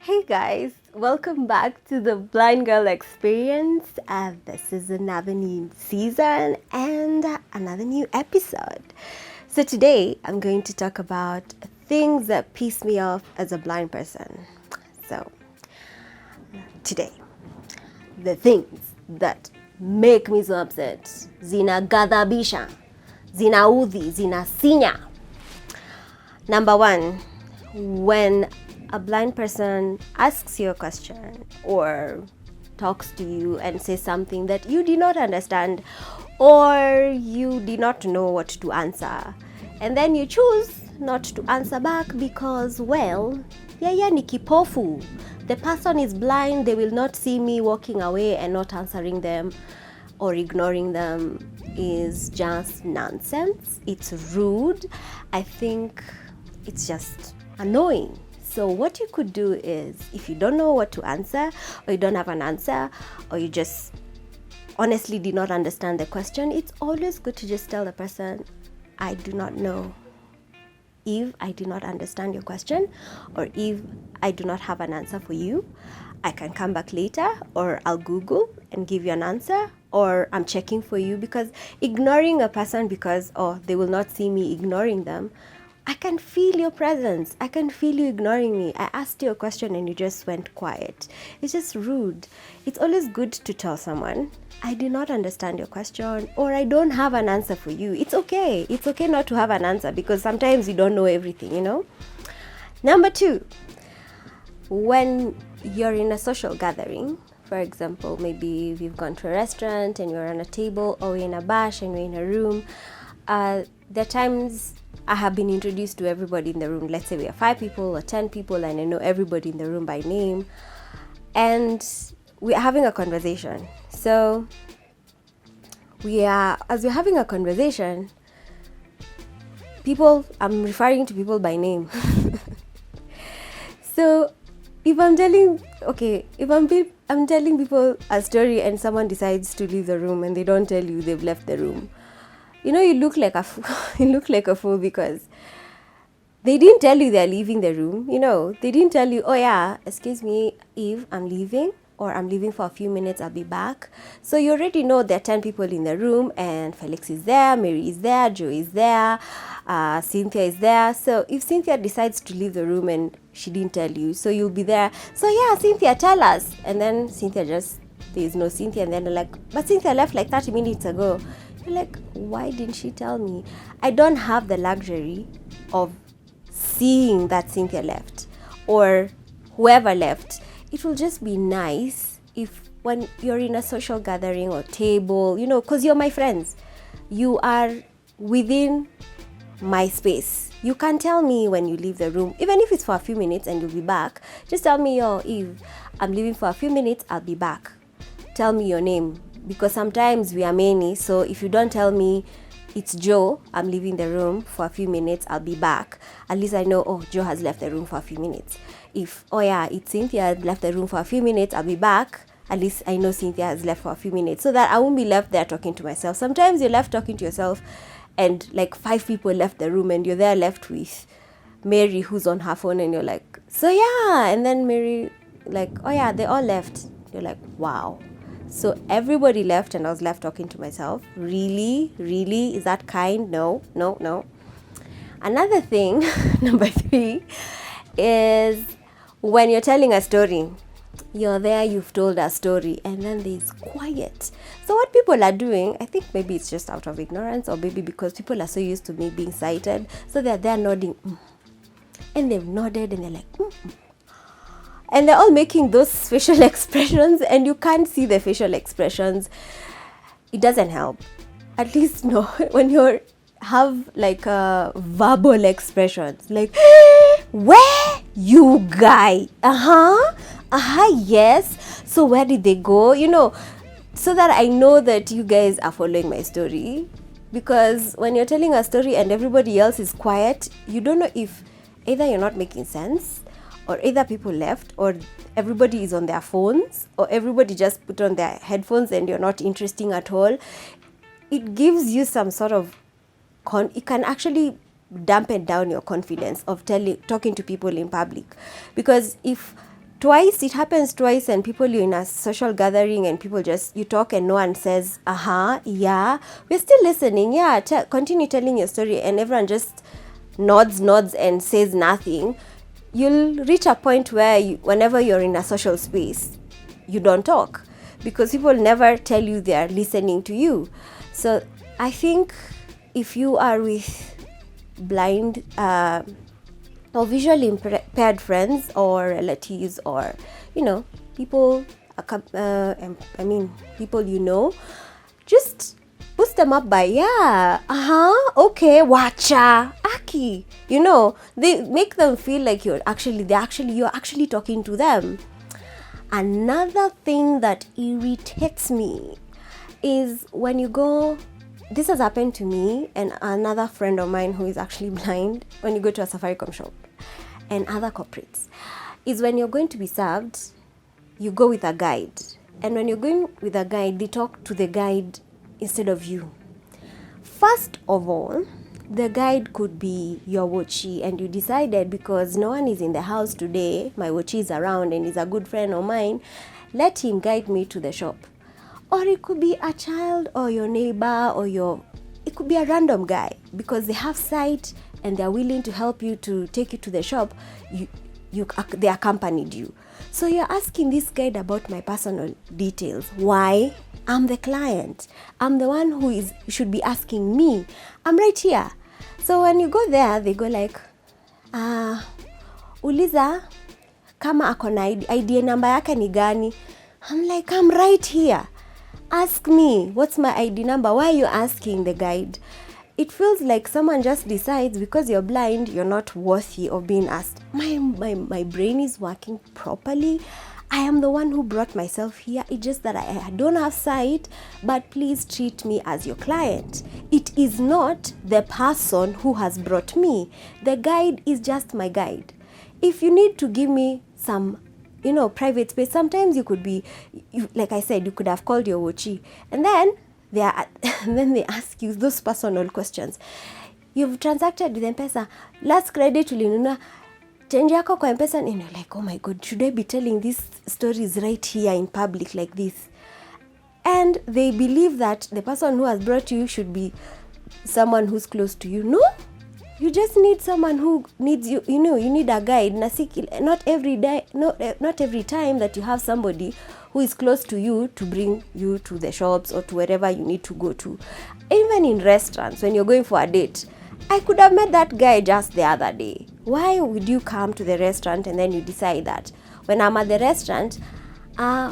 Hey guys, welcome back to the Blind Girl Experience. This is another new season and another new episode. So today I'm going to talk about things that piss me off as a blind person. So today, the things that make me so upset. Zinagadhabisha, zinaudhi, zinasinya. Number one, when a blind person asks you a question or talks to you and says something that you did not understand or you did not know what to answer, and then you choose not to answer back because, well, ni kipofu. The person is blind, they will not see me walking away and not answering them or ignoring them is just nonsense. It's rude. I think it's just annoying. So what you could do is, if you don't know what to answer, or you don't have an answer, or you just honestly did not understand the question, it's always good to just tell the person, I do not know. If I do not understand your question, or if I do not have an answer for you, I can come back later, or I'll Google and give you an answer, or I'm checking for you. Because ignoring a person because, they will not see me ignoring them, I can feel your presence. I can feel you ignoring me. I asked you a question and you just went quiet. It's just rude. It's always good to tell someone, I did not understand your question or I don't have an answer for you. It's okay. It's okay not to have an answer because sometimes you don't know everything, you know. Number two, when you're in a social gathering, for example, maybe we've gone to a restaurant and you're on a table, or in a bash and we're in a room, there are times I have been introduced to everybody in the room. Let's say we are 5 people or 10 people and I know everybody in the room by name. And we are having a conversation. So as we're having a conversation, I'm referring to people by name. So if I'm telling people a story and someone decides to leave the room and they don't tell you they've left the room, you look like a fool. You look like a fool because they didn't tell you they're leaving the room. They didn't tell you, oh yeah, excuse me, Eve, I'm leaving, or I'm leaving for a few minutes, I'll be back. So you already know there are 10 people in the room, and Felix is there, Mary is there, Joe is there, Cynthia is there. So if Cynthia decides to leave the room and she didn't tell you, so you'll be there. So yeah, Cynthia, tell us. And then there's no Cynthia, and then they're like, but Cynthia left like 30 minutes ago. You're like, why didn't she tell me? I don't have the luxury of seeing that Cynthia left or whoever left. It will just be nice if when you're in a social gathering or table, because you're my friends, you are within my space. You can tell me when you leave the room, even if it's for a few minutes and you'll be back. Just tell me, Eve, I'm leaving for a few minutes, I'll be back. Tell me your name. Because sometimes we are many, so if you don't tell me it's Joe, I'm leaving the room for a few minutes, I'll be back, at least I know, Joe has left the room for a few minutes. If, it's Cynthia left the room for a few minutes, I'll be back, at least I know Cynthia has left for a few minutes, so that I won't be left there talking to myself. Sometimes you're left talking to yourself and like 5 people left the room and you're there left with Mary who's on her phone, and you're like, so yeah, and then Mary like, they all left. You're like, wow. So everybody left and I was left talking to myself. Really? Really? Is that kind? No. Another thing, number 3, is when you're telling a story. You're there, you've told a story, and then there's quiet. So what people are doing, I think maybe it's just out of ignorance, or maybe because people are so used to me being sighted, so they're there nodding. And they've nodded and they're like, and they're all making those facial expressions, and you can't see the facial expressions. It doesn't help. At least no, when you have like verbal expressions, like, where you guy? Yes. So where did they go? So that I know that you guys are following my story. Because when you're telling a story and everybody else is quiet, you don't know if either you're not making sense, or either people left, or everybody is on their phones, or everybody just put on their headphones and you're not interesting at all. It gives you some sort of it can actually dampen down your confidence of talking to people in public. Because if twice, it happens twice, and people, you're in a social gathering and people just, you talk and no one says, yeah, we're still listening, yeah, continue telling your story, and everyone just nods and says nothing. You'll reach a point where whenever you're in a social space, you don't talk because people never tell you they're listening to you. So I think if you are with blind or visually impaired friends or relatives, or people, people just boost them up by okay, wacha aki, they make them feel like you're actually talking to them. Another thing that irritates me is when you go, this has happened to me and another friend of mine who is actually blind, when you go to a Safaricom shop and other corporates, is when you're going to be served, you go with a guide. And when you're going with a guide, they talk to the guide instead of you. First of all, the guide could be your wochi, and you decided because no one is in the house today, my wochi is around and is a good friend of mine, let him guide me to the shop. Or it could be a child or your neighbor or it could be a random guy, because they have sight and they're willing to help you to take you to the shop. They accompanied you. So you're asking this guide about my personal details. Why? I'm the client. I'm the one who should be asking me. I'm right here. So when you go there, they go like, uliza kama akona ID number yake ni gani? I'm like, I'm right here. Ask me, what's my ID number? Why are you asking the guide? It feels like someone just decides because you're blind, you're not worthy of being asked. My brain is working properly. I am the one who brought myself here. It's just that I don't have sight, but please treat me as your client. It is not the person who has brought me. The guide is just my guide. If you need to give me some private space, sometimes you could be, like I said, you could have called your wochi, and then they ask you those personal questions. You've transacted with M-Pesa, last credit ulinunua change yako kwa M-Pesa, and you're like, oh my God, should I be telling these stories right here in public like this? And they believe that the person who has brought you should be someone who's close to you. No, you just need someone who needs you. You need a guide. Not every day, not every time that you have somebody who is close to you to bring you to the shops or to wherever you need to go to. Even in restaurants, when you're going for a date, I could have met that guy just the other day. Why would you come to the restaurant and then you decide that when I'm at the restaurant,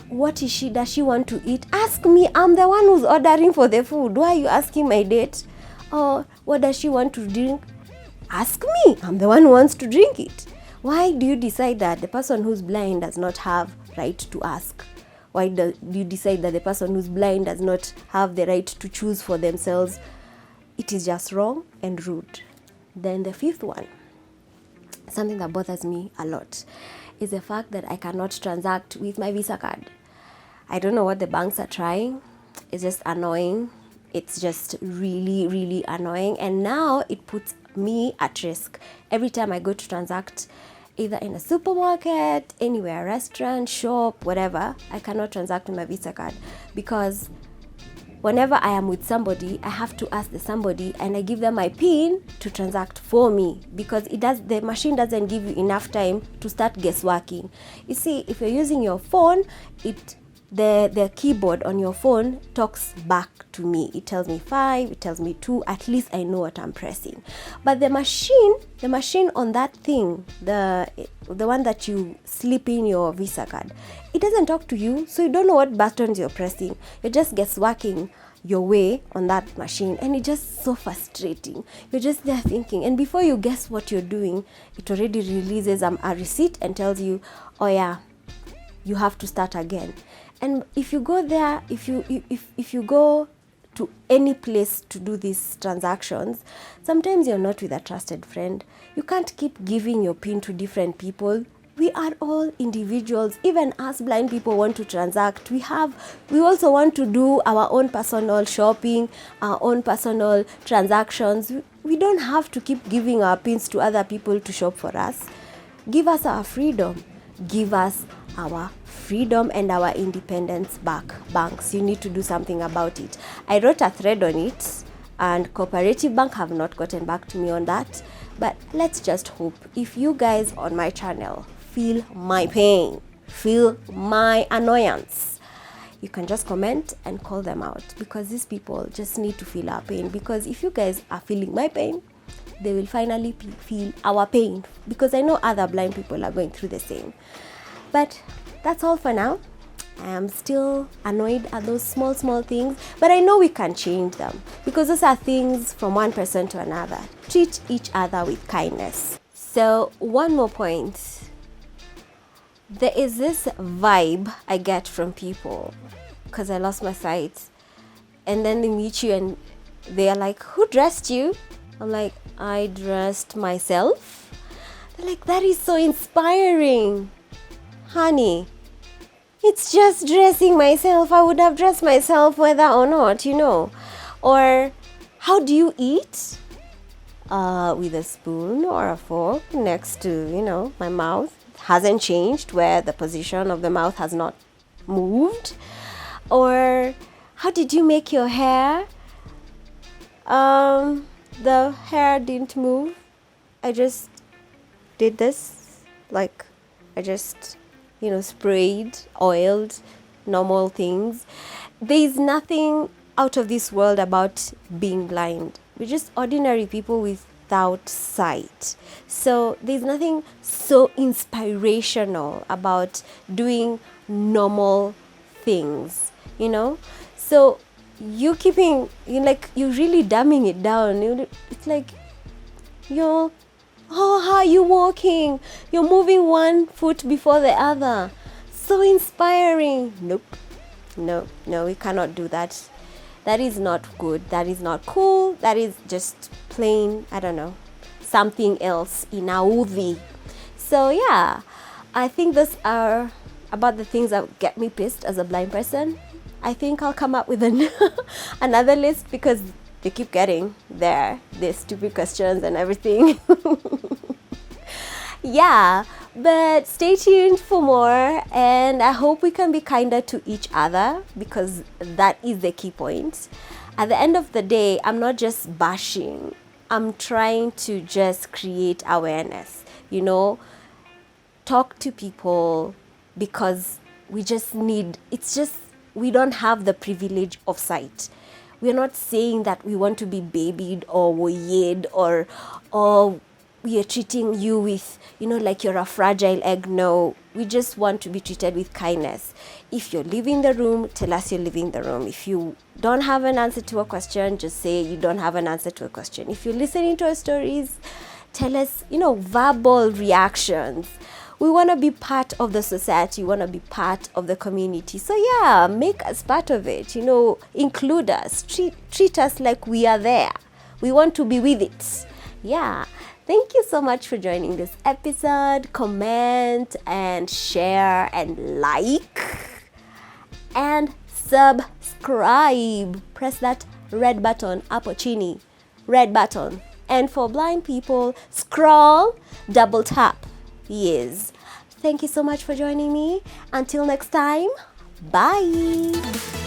what does she want to eat? Ask me. I'm the one who's ordering for the food. Why are you asking my date? Or what does she want to drink? Ask me. I'm the one who wants to drink it. Why do you decide that the person who's blind does not have right to ask? Why do you decide that the person who's blind does not have the right to choose for themselves? It is just wrong and rude. Then the fifth one, something that bothers me a lot, is the fact that I cannot transact with my Visa card. I don't know what the banks are trying. It's just annoying. It's just really, really annoying. And now it puts me at risk. Every time I go to transact, either in a supermarket, anywhere, restaurant, shop, whatever, I cannot transact with my Visa card, because whenever I am with somebody, I have to ask the somebody and I give them my PIN to transact for me, because the machine doesn't give you enough time to start guessworking. You see, if you're using your phone, the keyboard on your phone talks back to me. It tells me 5, it tells me 2, at least I know what I'm pressing. But the machine on that thing, the one that you slip in your Visa card, it doesn't talk to you, so you don't know what buttons you're pressing. You're just guessworking your way on that machine, and it's just so frustrating. You're just there thinking, and before you guess what you're doing, it already releases a receipt and tells you, oh yeah, you have to start again. And if you go there, if you go to any place to do these transactions, sometimes you're not with a trusted friend. You can't keep giving your PIN to different people. We are all individuals. Even us blind people want to transact. We also want to do our own personal shopping, our own personal transactions. We don't have to keep giving our PINs to other people to shop for us. Give us our freedom. Give us our freedom and our independence back. Banks, you need to do something about it. I wrote a thread on it, and Cooperative Bank have not gotten back to me on that. But let's just hope, if you guys on my channel feel my pain, feel my annoyance, you can just comment and call them out, because these people just need to feel our pain. Because if you guys are feeling my pain, they will finally feel our pain, because I know other blind people are going through the same. But that's all for now. I am still annoyed at those small things, but I know we can change them, because those are things from one person to another. Treat each other with kindness. So one more point. There is this vibe I get from people, because I lost my sight, and then they meet you and they are like, who dressed you? I'm like, I dressed myself. They're like, that is so inspiring. Honey, it's just dressing myself. I would have dressed myself whether or not, Or, how do you eat? With a spoon or a fork next to, my mouth. Hasn't changed, where the position of the mouth has not moved. Or, how did you make your hair? The hair didn't move. I just did this. Like, I just, sprayed, oiled, normal things. There's nothing out of this world about being blind. We're just ordinary people without sight. So there's nothing so inspirational about doing normal things, So you're really dumbing it down. It's like, how are you walking? You're moving one foot before the other. So inspiring. Nope. No, we cannot do that. That is not good. That is not cool. That is just plain, I don't know, something else inaudhi. So yeah, I think those are about the things that get me pissed as a blind person. I think I'll come up with another list, because they keep getting their stupid questions and everything. Yeah, but stay tuned for more, and I hope we can be kinder to each other, because that is the key point. At the end of the day, I'm not just bashing. I'm trying to just create awareness, talk to people, because we don't have the privilege of sight. We're not saying that we want to be babied or weird or we are treating you with, like you're a fragile egg. No, we just want to be treated with kindness. If you're leaving the room, tell us you're leaving the room. If you don't have an answer to a question, just say you don't have an answer to a question. If you're listening to our stories, tell us, verbal reactions. We want to be part of the society. We want to be part of the community. So yeah, make us part of it. Include us. Treat us like we are there. We want to be with it. Yeah. Thank you so much for joining this episode. Comment and share and like and subscribe. Press that red button, Apo chini, red button. And for blind people, scroll, double tap. Yes. Thank you so much for joining me. Until next time, bye.